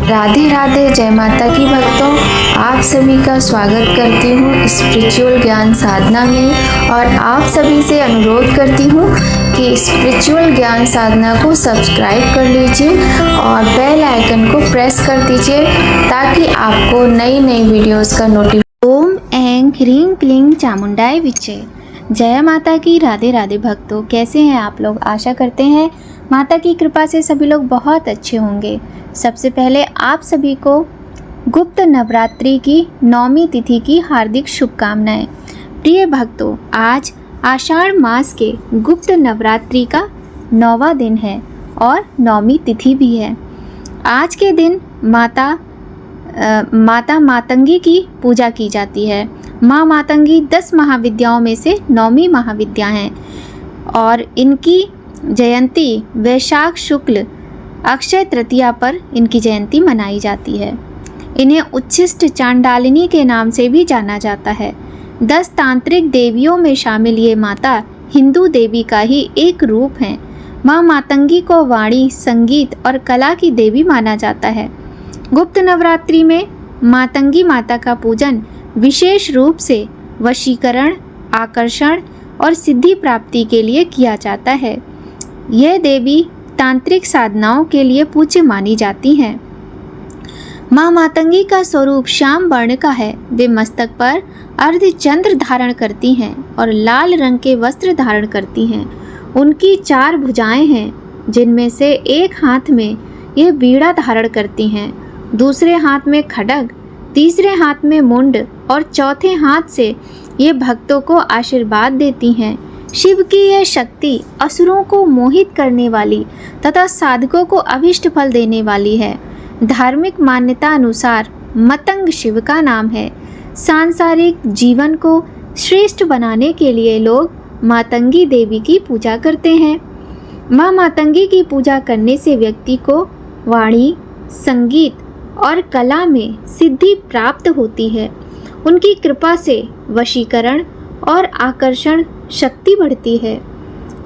राधे राधे, जय माता की भक्तों। आप सभी का स्वागत करती हूँ स्पिरिचुअल ज्ञान साधना में और आप सभी से अनुरोध करती हूँ कि स्पिरिचुअल ज्ञान साधना को सब्सक्राइब कर लीजिए और बेल आइकन को प्रेस कर दीजिए ताकि आपको नई नई वीडियोस का नोटिफिकेशन। ओम ऐं ह्रीं क्लीं चामुंडाय विच्चे। जय माता की। राधे राधे भक्तों, कैसे हैं आप लोग? आशा करते हैं माता की कृपा से सभी लोग बहुत अच्छे होंगे। सबसे पहले आप सभी को गुप्त नवरात्रि की 9वीं तिथि की हार्दिक शुभकामनाएं। प्रिय भक्तों, आज आषाढ़ मास के गुप्त नवरात्रि का 9वां दिन है और 9वीं तिथि भी है। आज के दिन माता मातंगी की पूजा की जाती है। माँ मातंगी 10 महाविद्याओं में से 9वीं महाविद्या हैं और इनकी जयंती वैशाख शुक्ल अक्षय तृतीया पर इनकी जयंती मनाई जाती है। इन्हें उच्छिष्ट चांडालिनी के नाम से भी जाना जाता है। 10 तांत्रिक देवियों में शामिल ये माता हिंदू देवी का ही एक रूप हैं। माँ मातंगी को वाणी, संगीत और कला की देवी माना जाता है। गुप्त नवरात्रि में मातंगी माता का पूजन विशेष रूप से वशीकरण, आकर्षण और सिद्धि प्राप्ति के लिए किया जाता है। यह देवी तांत्रिक साधनाओं के लिए पूज्य मानी जाती हैं। माँ मातंगी का स्वरूप श्याम वर्ण का है। वे मस्तक पर अर्धचंद्र धारण करती हैं और लाल रंग के वस्त्र धारण करती हैं। उनकी 4 भुजाएं हैं, जिनमें से एक हाथ में ये बीड़ा धारण करती हैं, दूसरे हाथ में खड्ग, तीसरे हाथ में मुंड और चौथे हाथ से ये भक्तों को आशीर्वाद देती हैं। शिव की यह शक्ति असुरों को मोहित करने वाली तथा साधकों को अभिष्ट फल देने वाली है। धार्मिक मान्यता अनुसार मतंग शिव का नाम है। सांसारिक जीवन को श्रेष्ठ बनाने के लिए लोग मातंगी देवी की पूजा करते हैं। माँ मातंगी की पूजा करने से व्यक्ति को वाणी, संगीत और कला में सिद्धि प्राप्त होती है। उनकी कृपा से वशीकरण और आकर्षण शक्ति बढ़ती है।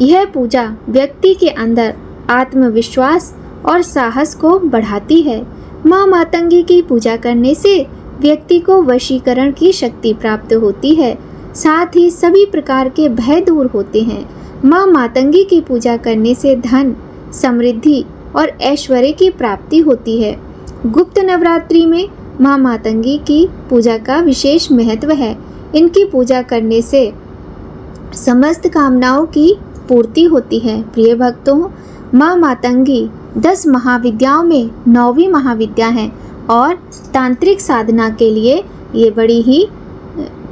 यह पूजा व्यक्ति के अंदर आत्मविश्वास और साहस को बढ़ाती है। माँ मातंगी की पूजा करने से व्यक्ति को वशीकरण की शक्ति प्राप्त होती है, साथ ही सभी प्रकार के भय दूर होते हैं। माँ मातंगी की पूजा करने से धन, समृद्धि और ऐश्वर्य की प्राप्ति होती है। गुप्त नवरात्रि में माँ मातंगी की पूजा का विशेष महत्व है। इनकी पूजा करने से समस्त कामनाओं की पूर्ति होती है। प्रिय भक्तों, माँ मातंगी 10 महाविद्याओं में 9वीं महाविद्या है और तांत्रिक साधना के लिए ये बड़ी ही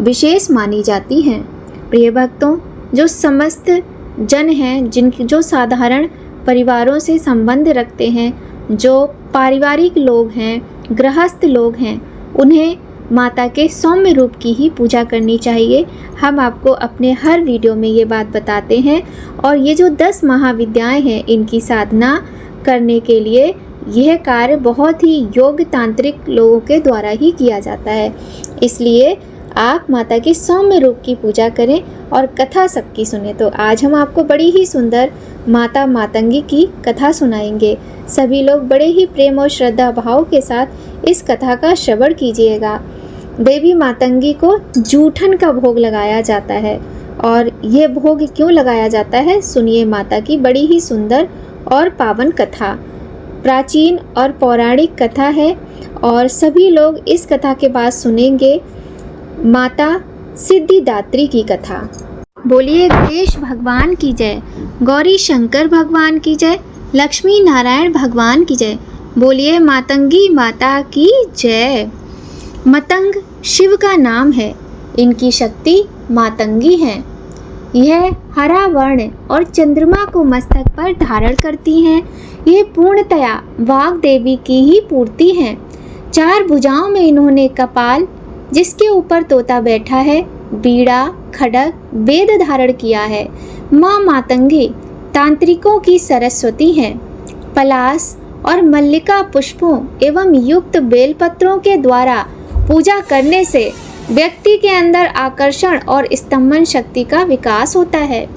विशेष मानी जाती हैं। प्रिय भक्तों, जो समस्त जन हैं, जो साधारण परिवारों से संबंध रखते हैं, जो पारिवारिक लोग हैं, गृहस्थ लोग हैं, उन्हें माता के सौम्य रूप की ही पूजा करनी चाहिए। हम आपको अपने हर वीडियो में ये बात बताते हैं और ये जो 10 महाविद्याएं हैं, इनकी साधना करने के लिए यह कार्य बहुत ही योग्य तांत्रिक लोगों के द्वारा ही किया जाता है। इसलिए आप माता के सौम्य रूप की पूजा करें और कथा सबकी सुने। तो आज हम आपको बड़ी ही सुंदर माता मातंगी की कथा सुनाएंगे। सभी लोग बड़े ही प्रेम और श्रद्धा भाव के साथ इस कथा का श्रवण कीजिएगा। देवी मातंगी को जूठन का भोग लगाया जाता है और ये भोग क्यों लगाया जाता है, सुनिए माता की बड़ी ही सुंदर और पावन कथा। प्राचीन और पौराणिक कथा है और सभी लोग इस कथा के बाद सुनेंगे माता सिद्धिदात्री की कथा। बोलिए गणेश भगवान की जय, गौरी शंकर भगवान की जय, लक्ष्मी नारायण भगवान की जय। बोलिए मातंगी माता की जय। मतंग शिव का नाम है। इनकी शक्ति मातंगी है। यह हरा वर्ण और चंद्रमा को मस्तक पर धारण करती हैं। ये पूर्णतया वाग देवी की ही पूर्ति हैं। 4 भुजाओं में इन्होंने कपाल, जिसके ऊपर तोता बैठा है, बीड़ा, खड्ग, वेद धारण किया है। माँ मातंगी तांत्रिकों की सरस्वती हैं। पलास और मल्लिका पुष्पों एवं युक्त बेलपत्रों के द्वारा पूजा करने से व्यक्ति के अंदर आकर्षण और स्तंभन शक्ति का विकास होता है।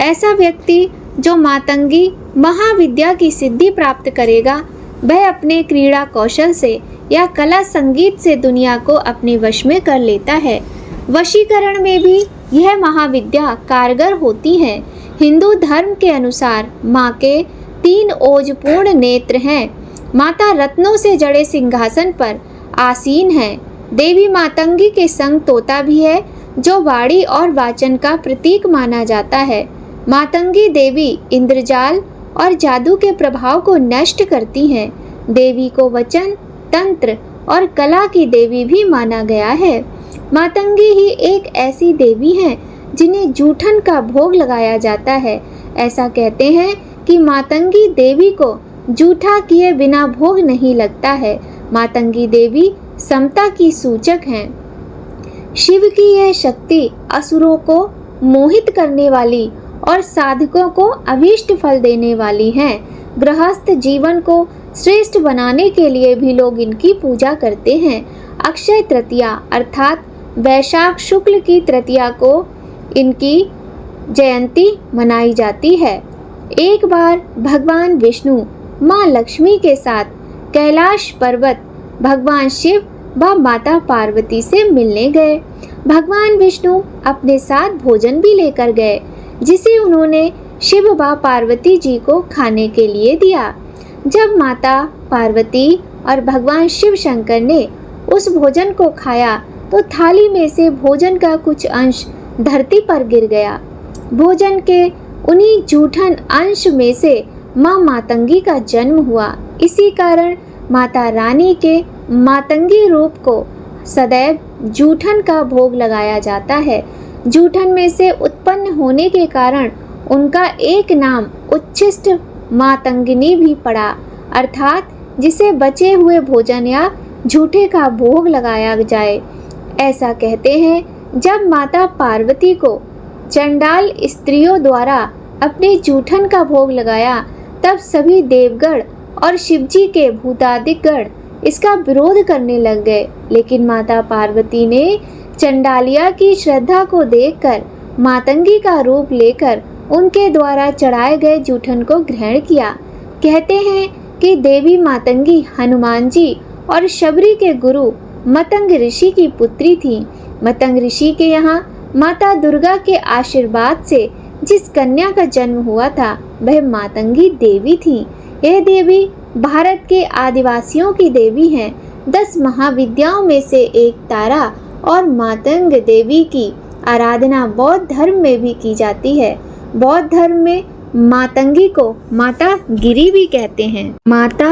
ऐसा व्यक्ति जो मातंगी महाविद्या की सिद्धि प्राप्त करेगा वह अपने क्रीड़ा कौशल से या कला संगीत से दुनिया को अपने वश में कर लेता है। वशीकरण में भी यह महाविद्या कारगर होती है। हिंदू धर्म के अनुसार माँ के 3 ओजपूर्ण नेत्र हैं। माता रत्नों से जड़े सिंहासन पर आसीन है। देवी मातंगी के संग तोता भी है, जो वाणी और वाचन का प्रतीक माना जाता है। मातंगी देवी इंद्रजाल और जादू के प्रभाव को नष्ट करती हैं। देवी को वचन, तंत्र और कला की देवी भी माना गया है। मातंगी ही एक ऐसी देवी है जिन्हें जूठन का भोग लगाया जाता है। ऐसा कहते हैं कि मातंगी देवी को जूठा किए बिना भोग नहीं लगता है। मातंगी देवी समता की सूचक हैं। शिव की यह शक्ति असुरों को मोहित करने वाली और साधकों को अभीष्ट फल देने वाली है। गृहस्थ जीवन को श्रेष्ठ बनाने के लिए भी लोग इनकी पूजा करते हैं। अक्षय तृतीया अर्थात वैशाख शुक्ल की तृतीया को इनकी जयंती मनाई जाती है। एक बार भगवान विष्णु माँ लक्ष्मी के साथ कैलाश पर्वत भगवान शिव व माता पार्वती से मिलने गए। भगवान विष्णु अपने साथ भोजन भी लेकर गए, जिसे उन्होंने शिव व पार्वती जी को खाने के लिए दिया। जब माता पार्वती और भगवान शिव शंकर ने उस भोजन को खाया तो थाली में से भोजन का कुछ अंश धरती पर गिर गया। भोजन के उन्हीं जूठन अंश में से माँ मातंगी का जन्म हुआ। इसी कारण माता रानी के मातंगी रूप को सदैव जूठन का भोग लगाया जाता है। जूठन में से उत्पन्न होने के कारण उनका एक नाम उच्छिष्ट मातंगिनी भी पड़ा, अर्थात जिसे बचे हुए भोजन या झूठे का भोग लगाया जाए। ऐसा कहते हैं जब माता पार्वती को चंडाल स्त्रियों द्वारा अपने जूठन का भोग लगाया, तब सभी देवगण और शिवजी के भूतादिक गण इसका विरोध करने लग गए। लेकिन माता पार्वती ने चंडालिया की श्रद्धा को देखकर मातंगी का रूप लेकर उनके द्वारा चढ़ाए गए जूठन को ग्रहण किया। कहते हैं कि देवी मातंगी हनुमान जी और शबरी के गुरु मतंग ऋषि की पुत्री थी। मतंग ऋषि के यहाँ माता दुर्गा के आशीर्वाद से जिस कन्या का जन्म हुआ था वह मातंगी देवी थी। यह देवी भारत के आदिवासियों की देवी हैं। 10 महाविद्याओं में से एक तारा और मातंग देवी की आराधना बौद्ध धर्म में भी की जाती है। बौद्ध धर्म में मातंगी को माता गिरी भी कहते हैं। माता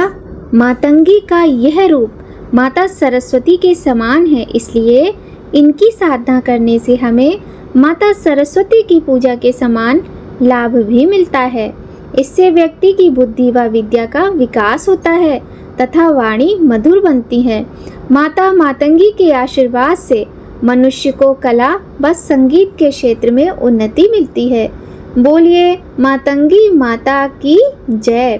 मातंगी का यह रूप माता सरस्वती के समान है, इसलिए इनकी साधना करने से हमें माता सरस्वती की पूजा के समान लाभ भी मिलता है। इससे व्यक्ति की बुद्धि व विद्या का विकास होता है तथा वाणी मधुर बनती है। माता मातंगी के आशीर्वाद से मनुष्य को कला व संगीत के क्षेत्र में उन्नति मिलती है। बोलिए मातंगी माता की जय।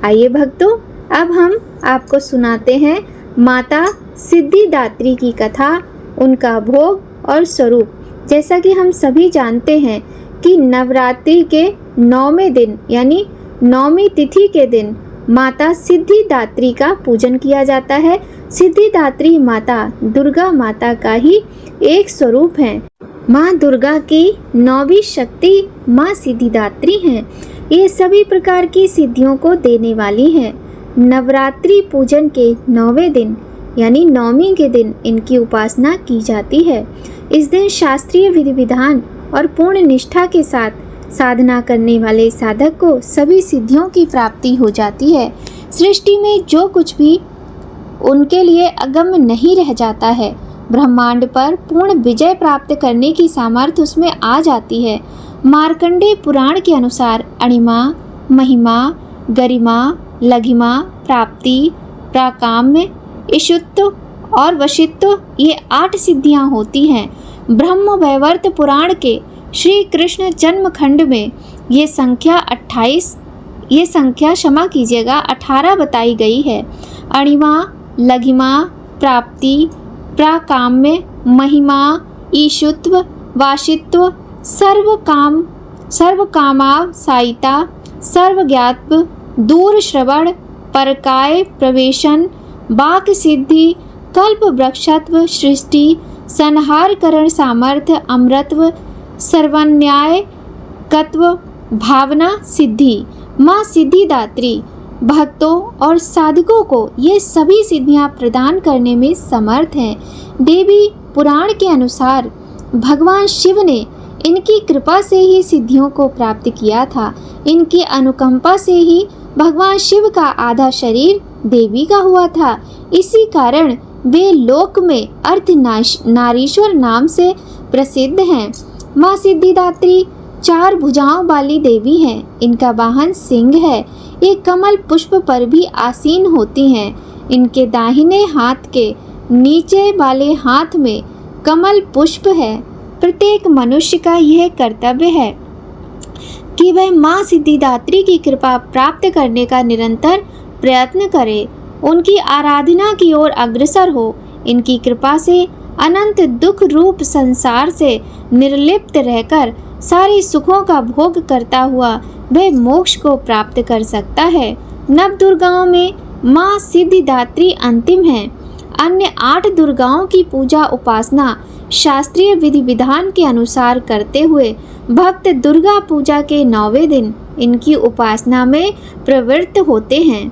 आइए भक्तों, अब हम आपको सुनाते हैं माता सिद्धिदात्री की कथा, उनका भोग और स्वरूप। जैसा कि हम सभी जानते हैं कि नवरात्रि के 9वें दिन यानी 9वीं तिथि के दिन माता सिद्धिदात्री का पूजन किया जाता है। सिद्धिदात्री माता दुर्गा माता का ही एक स्वरूप है। माँ दुर्गा की 9वीं शक्ति माँ सिद्धिदात्री हैं। ये सभी प्रकार की सिद्धियों को देने वाली हैं। नवरात्रि पूजन के 9वें दिन यानी 9वीं के दिन इनकी उपासना की जाती है। इस दिन शास्त्रीय विधि विधान और पूर्ण निष्ठा के साथ साधना करने वाले साधक को सभी सिद्धियों की प्राप्ति हो जाती है। सृष्टि में जो कुछ भी उनके लिए अगम्य नहीं रह जाता है। ब्रह्मांड पर पूर्ण विजय प्राप्त करने की सामर्थ्य उसमें आ जाती है। मार्कंडेय पुराण के अनुसार अणिमा, महिमा, गरिमा, लघिमा, प्राप्ति, प्राकाम्य, ईशुत्व और वशित्व ये 8 सिद्धियां होती हैं। ब्रह्म वैवर्त पुराण के श्री कृष्ण जन्म खंड में ये संख्या 18 बताई गई है। अणिमा, लघिमा, प्राप्ति, प्राकाम्य, महिमा, ईशुत्व, वाशित्व, सर्वकामावसायिता, सर्वज्ञात्व, दूर श्रवण, परकाय प्रवेशन, वाक सिद्धि, कल्प वृक्षत्व, सृष्टि संहार करण सामर्थ्य, अमृतत्व, सर्वन्यायकत्व, भावना सिद्धि। माँ सिद्धिदात्री भक्तों और साधकों को ये सभी सिद्धियां प्रदान करने में समर्थ हैं। देवी पुराण के अनुसार भगवान शिव ने इनकी कृपा से ही सिद्धियों को प्राप्त किया था। इनकी अनुकंपा से ही भगवान शिव का आधा शरीर देवी का हुआ था। इसी कारण वे लोक में अर्धनारीश्वर नाम से प्रसिद्ध हैं। माँ सिद्धिदात्री 4 भुजाओं वाली देवी हैं। इनका वाहन सिंह है। ये कमल पुष्प पर भी आसीन होती हैं। इनके दाहिने हाथ के नीचे वाले हाथ में कमल पुष्प है। प्रत्येक मनुष्य का यह कर्तव्य है कि वह माँ सिद्धिदात्री की कृपा प्राप्त करने का निरंतर प्रयत्न करे, उनकी आराधना की ओर अग्रसर हो। इनकी कृपा से अनंत दुख रूप संसार से निर्लिप्त रहकर सारे सुखों का भोग करता हुआ वह मोक्ष को प्राप्त कर सकता है। नव दुर्गाओं में माँ सिद्धिदात्री अंतिम है। अन्य 8 दुर्गाओं की पूजा उपासना शास्त्रीय विधि विधान के अनुसार करते हुए भक्त दुर्गा पूजा के 9वें दिन इनकी उपासना में प्रवृत्त होते हैं।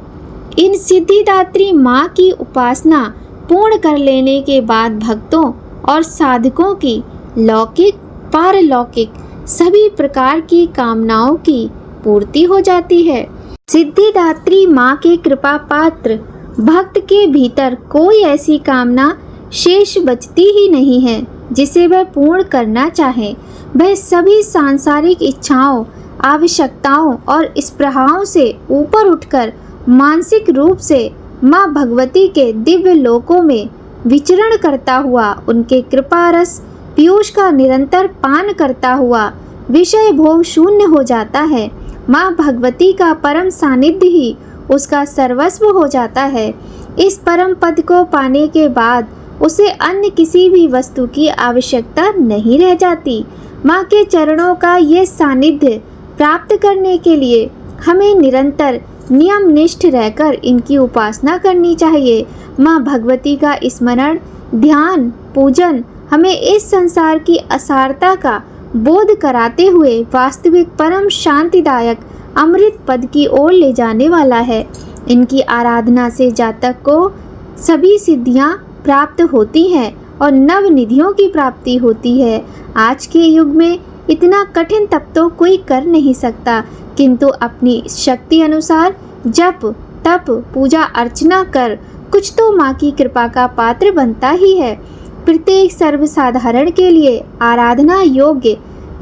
इन सिद्धिदात्री माँ की उपासना पूर्ण कर लेने के बाद भक्तों और साधकों की लौकिक पारलौकिक सभी प्रकार की कामनाओं की पूर्ति हो जाती है। सिद्धिदात्री माँ के कृपा पात्र भक्त के भीतर कोई ऐसी कामना शेष बचती ही नहीं है जिसे वह पूर्ण करना चाहे। वह सभी सांसारिक इच्छाओं, आवश्यकताओं और स्पृहाओं से ऊपर उठकर मानसिक रूप से माँ भगवती के दिव्य लोकों में विचरण करता हुआ, उनके कृपा रस पीयूष का निरंतर पान करता हुआ विषय भोग शून्य हो जाता है। माँ भगवती का परम सानिध्य ही उसका सर्वस्व हो जाता है। इस परम पद को पाने के बाद उसे अन्य किसी भी वस्तु की आवश्यकता नहीं रह जाती। माँ के चरणों का ये सानिध्य प्राप्त करने के लिए हमें निरंतर नियम निष्ठ रहकर इनकी उपासना करनी चाहिए। माँ भगवती का स्मरण, ध्यान, पूजन हमें इस संसार की असारता का बोध कराते हुए वास्तविक परम शांतिदायक अमृत पद की ओर ले जाने वाला है। इनकी आराधना से जातक को सभी सिद्धियां प्राप्त होती हैं और नव निधियों की प्राप्ति होती है। आज के युग में इतना कठिन तप तो कोई कर नहीं सकता, किंतु अपनी शक्ति अनुसार जप, तप, पूजा अर्चना कर कुछ तो माँ की कृपा का पात्र बनता ही है। प्रत्येक सर्वसाधारण के लिए आराधना योग्य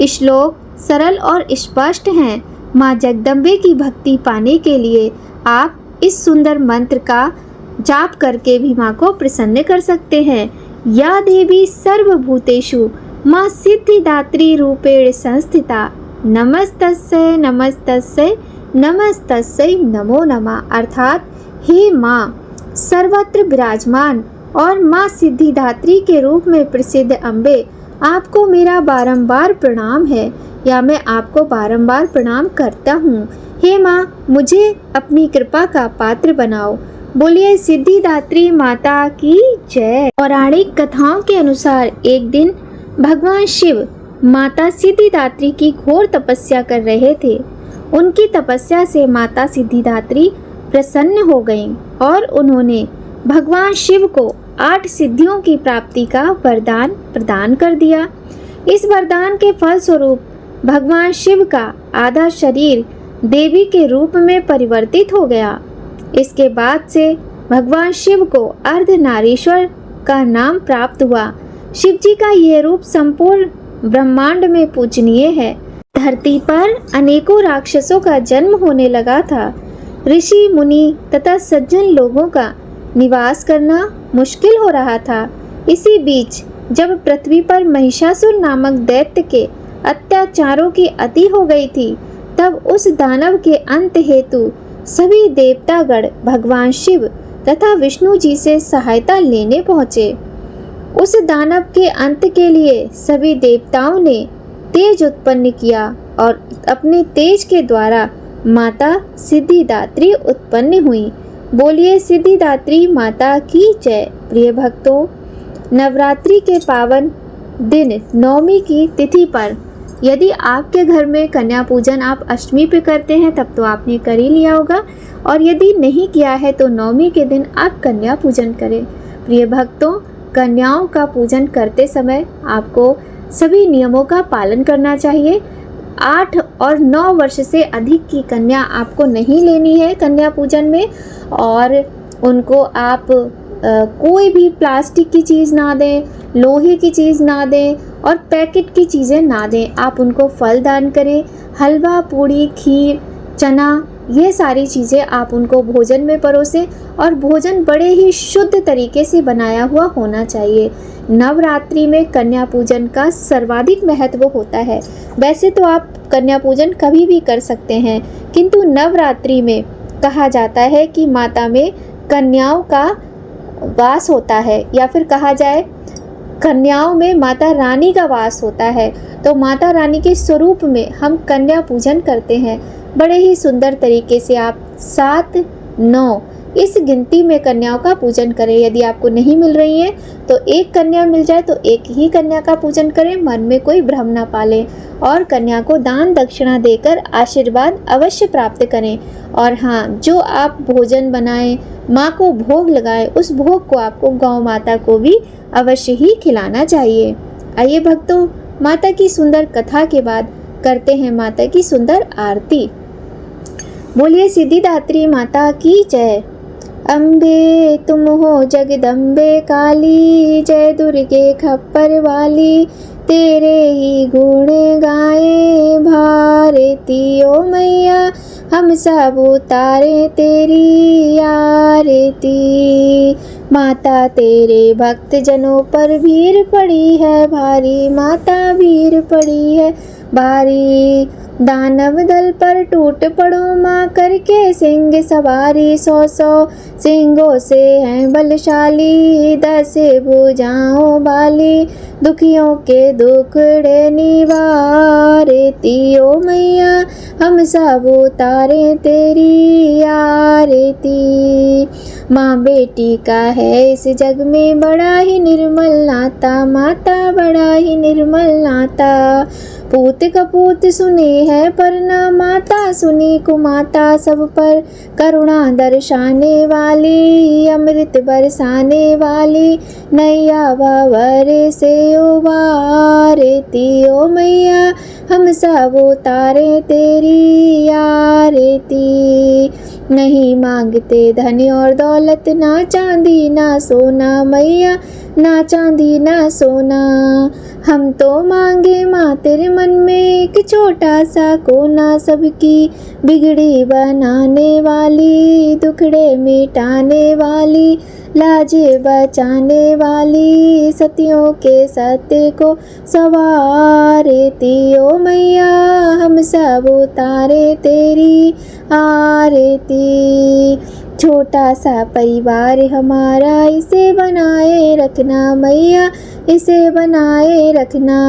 श्लोक सरल और स्पष्ट हैं। माँ जगदम्बे की भक्ति पाने के लिए आप इस सुंदर मंत्र का जाप करके भी माँ को प्रसन्न कर सकते हैं। या देवी सर्वभूतेषु माँ सिद्धिदात्री रूपेण संस्थिता, नमस्तस्यै नमस्तस्यै नमस्तस्यै नमो नमः। अर्थात हे माँ सर्वत्र विराजमान और माँ सिद्धिदात्री के रूप में प्रसिद्ध अम्बे, आपको मेरा बारंबार प्रणाम है या मैं आपको बारंबार प्रणाम करता हूँ। हे माँ मुझे अपनी कृपा का पात्र बनाओ। बोलिए सिद्धिदात्री माता की जय। पौराणिक कथाओं के अनुसार एक दिन भगवान शिव माता सिद्धिदात्री की घोर तपस्या कर रहे थे। उनकी तपस्या से माता सिद्धिदात्री प्रसन्न हो गईं और उन्होंने भगवान शिव को 8 सिद्धियों की प्राप्ति का वरदान प्रदान कर दिया। इस वरदान के फलस्वरूप भगवान शिव का आधा शरीर देवी के रूप में परिवर्तित हो गया। इसके बाद से भगवान शिव को अर्धनारीश्वर का नाम प्राप्त हुआ। शिव जी का यह रूप संपूर्ण ब्रह्मांड में पूजनीय है। धरती पर अनेकों राक्षसों का जन्म होने लगा था। ऋषि मुनि तथा सज्जन लोगों का निवास करना मुश्किल हो रहा था। इसी बीच जब पृथ्वी पर महिषासुर नामक दैत्य के अत्याचारों की अति हो गई थी, तब उस दानव के अंत हेतु सभी देवतागण भगवान शिव तथा विष्णु जी से सहायता लेने पहुँचे। उस दानव के अंत के लिए सभी देवताओं ने तेज उत्पन्न किया और अपने तेज के द्वारा माता सिद्धिदात्री उत्पन्न हुई। बोलिए सिद्धिदात्री माता की जय। प्रिय भक्तों, नवरात्रि के पावन दिन नवमी की तिथि पर यदि आपके घर में कन्या पूजन आप अष्टमी पे करते हैं तब तो आपने कर ही लिया होगा, और यदि नहीं किया है तो नवमी के दिन आप कन्या पूजन करें। प्रिय भक्तों, कन्याओं का पूजन करते समय आपको सभी नियमों का पालन करना चाहिए। 8 और 9 वर्ष से अधिक की कन्या आपको नहीं लेनी है कन्या पूजन में, और उनको आप कोई भी प्लास्टिक की चीज़ ना दें, लोहे की चीज़ ना दें और पैकेट की चीज़ें ना दें। आप उनको फल दान करें, हलवा, पूड़ी, खीर, चना, ये सारी चीज़ें आप उनको भोजन में परोसें, और भोजन बड़े ही शुद्ध तरीके से बनाया हुआ होना चाहिए। नवरात्रि में कन्या पूजन का सर्वाधिक महत्व होता है। वैसे तो आप कन्या पूजन कभी भी कर सकते हैं, किंतु नवरात्रि में कहा जाता है कि माता में कन्याओं का वास होता है, या फिर कहा जाए कन्याओं में माता रानी का वास होता है। तो माता रानी के स्वरूप में हम कन्या पूजन करते हैं। बड़े ही सुंदर तरीके से आप 7, 9 इस गिनती में कन्याओं का पूजन करें। यदि आपको नहीं मिल रही है तो एक कन्या मिल जाए तो एक ही कन्या का पूजन करें, मन में कोई भ्रम ना पालें, और कन्या को दान दक्षिणा देकर आशीर्वाद अवश्य प्राप्त करें। और हाँ, जो आप भोजन बनाएं, माँ को भोग लगाएं, उस भोग को आपको गौ माता को भी अवश्य ही खिलाना चाहिए। आइए भक्तों, माता की सुंदर कथा के बाद करते हैं माता की सुंदर आरती। बोलिए सिद्धिदात्री माता की जय। अम्बे तुम हो जगदम्बे काली, जय दुर्गे खप्पर वाली, तेरे ही गुण गाए भारती ओ मैया, हम सब उतारे तेरी आरती। माता तेरे भक्त जनों पर भीड़ पड़ी है भारी, माता भीड़ पड़ी है भारी, दानव दल पर टूट पड़ो माँ, करके सिंह सवारी, 100 सिंगों से हैं बलशाली, 10 भुजाओं वाली, दुखियों के दुखड़े निवारती ओ मैया, हम सब उतारे तेरी आरती। माँ बेटी का है इस जग में बड़ा ही निर्मल नाता, माता बड़ा ही निर्मल नाता, पूत कपूत सुने है पर ना माता सुनी कुमाता, सब पर करुणा दर्शाने वाली, अमृत बरसाने वाली, नैया बावर से उबारती ओ मैया, हम सब उतारे तेरी आरती। नहीं मांगते धन और दौलत, ना चांदी ना सोना मैया, ना चांदी ना सोना, हम तो मांगे माँ तेरे मन में एक छोटा सा कोना, सबकी बिगड़ी बनाने वाली, दुखड़े मिटाने वाली, लाज बचाने वाली, सतियों के सत्य को सवारती ओ मैया, हम सब उतारे तेरी आरती। छोटा सा परिवार हमारा, इसे बनाए रखना मैया, इसे बनाए रखना,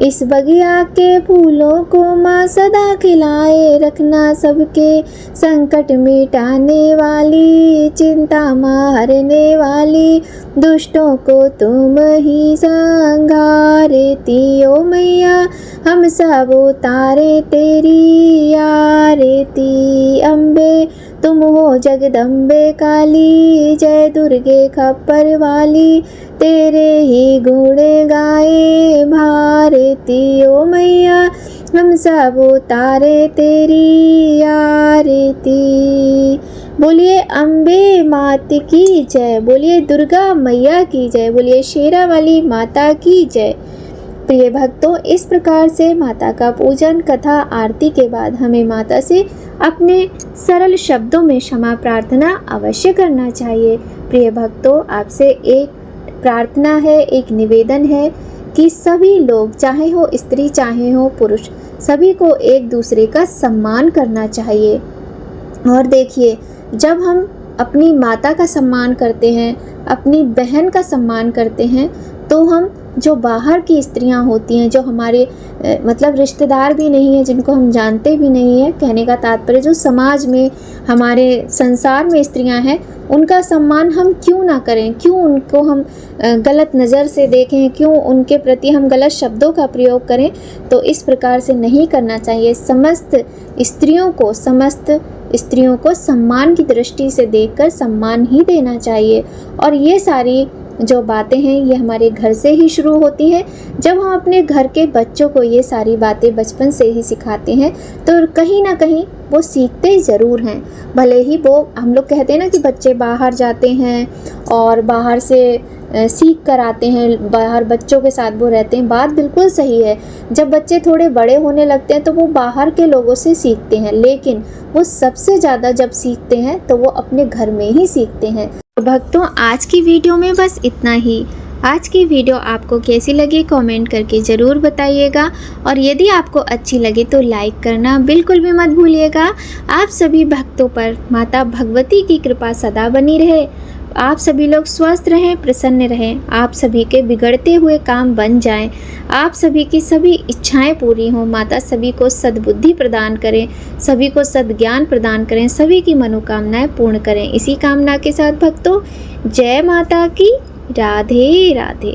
इस बगिया के फूलों को माँ सदा खिलाए रखना, सबके संकट मिटाने वाली, चिंता माँ हरने वाली, दुष्टों को तुम ही संघारती ओ मैया, हम सब उतारे तेरी आरती। अम्बे तुम हो जगदम्बे काली, जय दुर्गे खप्पर वाली, तेरे ही गुण गाए भारती ओ मैया, हम सब उतारे तेरी आरती। बोलिए अम्बे मात की जय, बोलिए दुर्गा मैया की जय, बोलिए शेरा वाली माता की जय। प्रिय भक्तों, इस प्रकार से माता का पूजन, कथा, आरती के बाद हमें माता से अपने सरल शब्दों में क्षमा प्रार्थना अवश्य करना चाहिए। प्रिय भक्तों, आपसे एक प्रार्थना है, एक निवेदन है कि सभी लोग, चाहे हो स्त्री चाहे हो पुरुष, सभी को एक दूसरे का सम्मान करना चाहिए। और देखिए, जब हम अपनी माता का सम्मान करते हैं, अपनी बहन का सम्मान करते हैं, तो हम जो बाहर की स्त्रियां होती हैं, जो हमारे मतलब रिश्तेदार भी नहीं है, जिनको हम जानते भी नहीं है, कहने का तात्पर्य जो समाज में हमारे संसार में स्त्रियां हैं, उनका सम्मान हम क्यों ना करें, क्यों उनको हम गलत नज़र से देखें, क्यों उनके प्रति हम गलत शब्दों का प्रयोग करें। तो इस प्रकार से नहीं करना चाहिए। समस्त स्त्रियों को सम्मान की दृष्टि से देखकर सम्मान ही देना चाहिए। और ये सारी जो बातें हैं ये हमारे घर से ही शुरू होती हैं। जब हम अपने घर के बच्चों को ये सारी बातें बचपन से ही सिखाते हैं तो कहीं ना कहीं वो सीखते ज़रूर हैं। भले ही वो, हम लोग कहते हैं ना कि बच्चे बाहर जाते हैं और बाहर से सीख कर आते हैं, बाहर बच्चों के साथ वो रहते हैं, बात बिल्कुल सही है। जब बच्चे थोड़े बड़े होने लगते हैं तो वो बाहर के लोगों से सीखते हैं, लेकिन वो सबसे ज़्यादा जब सीखते हैं तो वो अपने घर में ही सीखते हैं। भक्तों, आज की वीडियो में बस इतना ही। आज की वीडियो आपको कैसी लगी कमेंट करके ज़रूर बताइएगा, और यदि आपको अच्छी लगे तो लाइक करना बिल्कुल भी मत भूलिएगा। आप सभी भक्तों पर माता भगवती की कृपा सदा बनी रहे। आप सभी लोग स्वस्थ रहें, प्रसन्न रहें, आप सभी के बिगड़ते हुए काम बन जाएं, आप सभी की सभी इच्छाएं पूरी हों। माता सभी को सद्बुद्धि प्रदान करें, सभी को सद्ज्ञान प्रदान करें, सभी की मनोकामनाएं पूर्ण करें। इसी कामना के साथ भक्तों, जय माता की। राधे राधे।